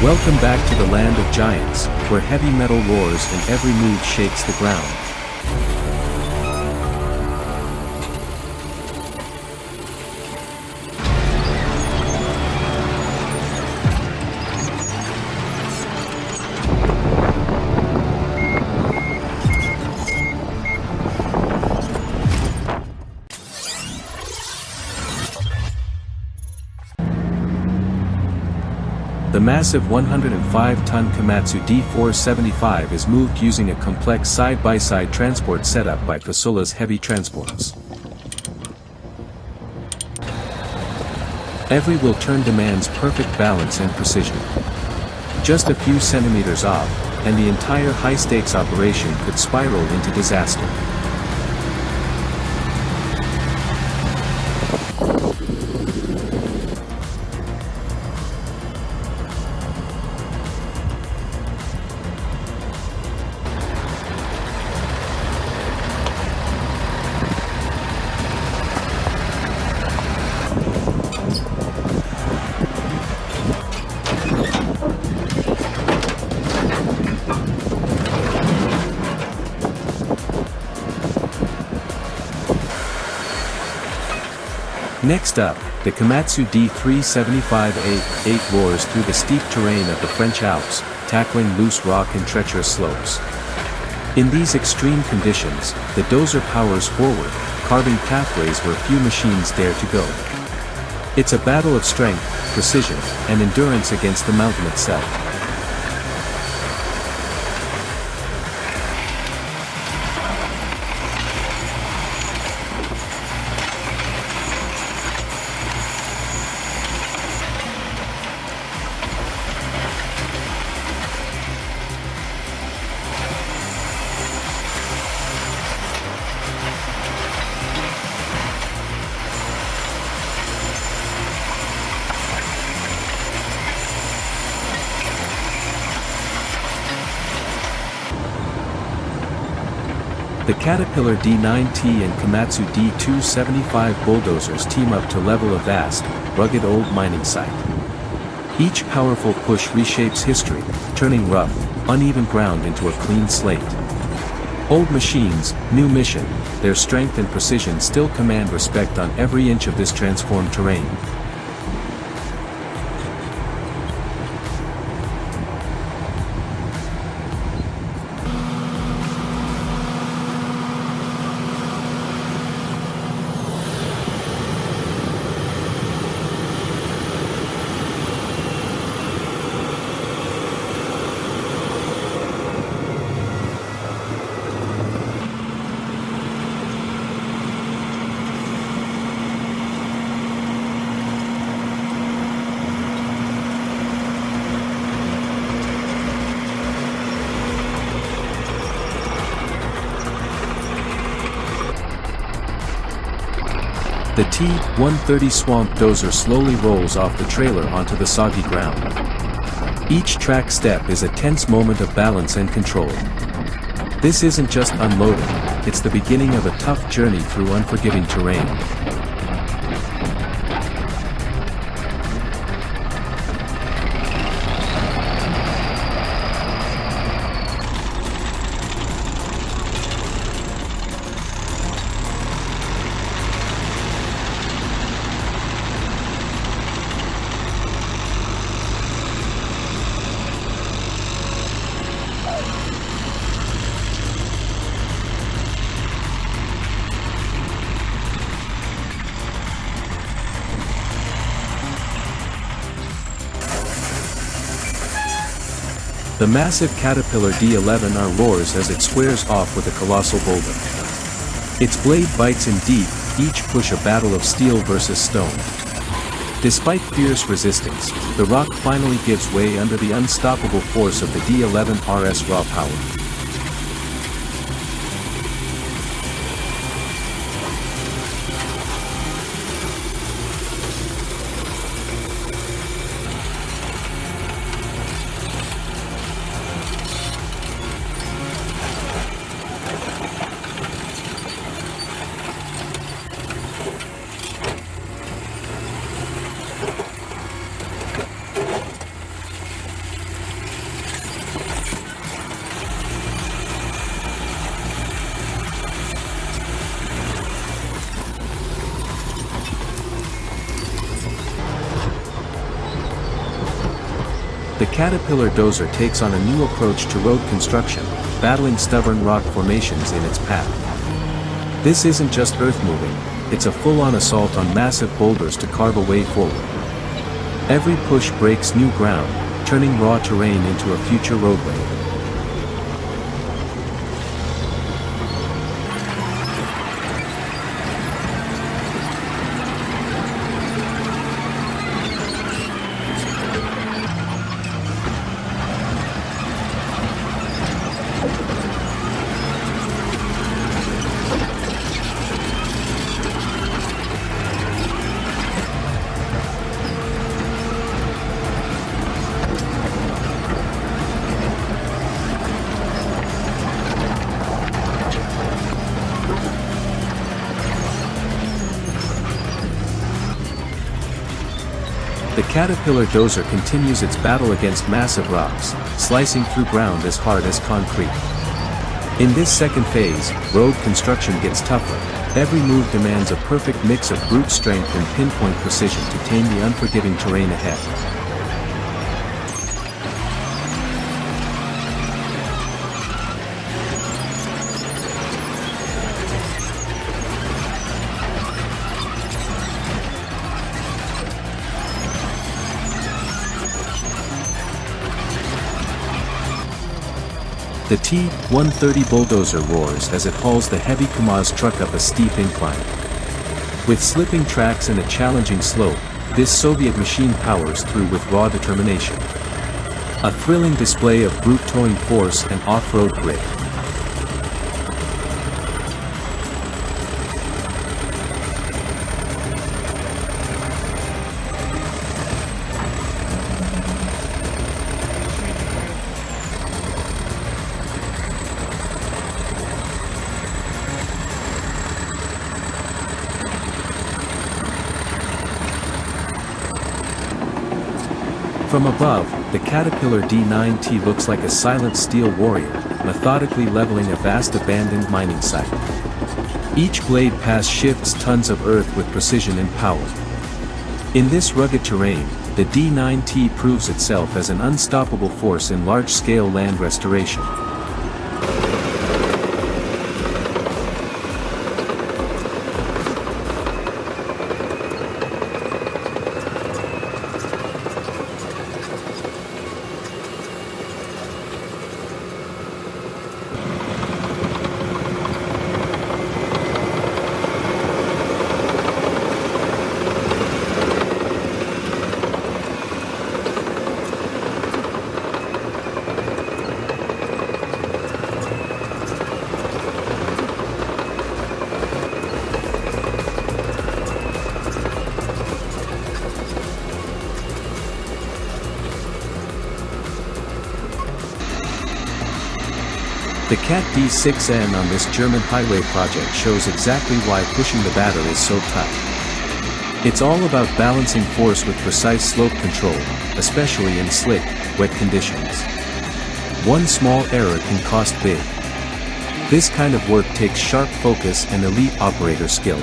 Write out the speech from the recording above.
Welcome back to the land of giants, where heavy metal roars and every move shakes the ground. The massive 105-ton Komatsu D475 is moved using a complex side-by-side transport setup by Fasula's Heavy Transports. Every wheel turn demands perfect balance and precision. Just a few centimeters off, and the entire high-stakes operation could spiral into disaster. Next up, the Komatsu D375A8 roars through the steep terrain of the French Alps, tackling loose rock and treacherous slopes. In these extreme conditions, the dozer powers forward, carving pathways where few machines dare to go. It's a battle of strength, precision, and endurance against the mountain itself. The Caterpillar D9T and Komatsu D275 bulldozers team up to level a vast, rugged old mining site. Each powerful push reshapes history, turning rough, uneven ground into a clean slate. Old machines, new mission, their strength and precision still command respect on every inch of this transformed terrain. The T-130 Swamp Dozer slowly rolls off the trailer onto the soggy ground. Each track step is a tense moment of balance and control. This isn't just unloading, it's the beginning of a tough journey through unforgiving terrain. The massive Caterpillar D11R roars as it squares off with a colossal boulder. Its blade bites in deep, each push a battle of steel versus stone. Despite fierce resistance, the rock finally gives way under the unstoppable force of the D11R's raw power. The Caterpillar dozer takes on a new approach to road construction, battling stubborn rock formations in its path. This isn't just earth moving, it's a full-on assault on massive boulders to carve a way forward. Every push breaks new ground, turning raw terrain into a future roadway. The Caterpillar dozer continues its battle against massive rocks, slicing through ground as hard as concrete. In this second phase, road construction gets tougher. Every move demands a perfect mix of brute strength and pinpoint precision to tame the unforgiving terrain ahead. The T-130 bulldozer roars as it hauls the heavy Kamaz truck up a steep incline. With slipping tracks and a challenging slope, this Soviet machine powers through with raw determination. A thrilling display of brute towing force and off-road grit. From above, the Caterpillar D9T looks like a silent steel warrior, methodically leveling a vast abandoned mining site. Each blade pass shifts tons of earth with precision and power. In this rugged terrain, the D9T proves itself as an unstoppable force in large-scale land restoration. The Cat D6N on this German highway project shows exactly why pushing the batter is so tough. It's all about balancing force with precise slope control, especially in slick, wet conditions. One small error can cost big. This kind of work takes sharp focus and elite operator skill.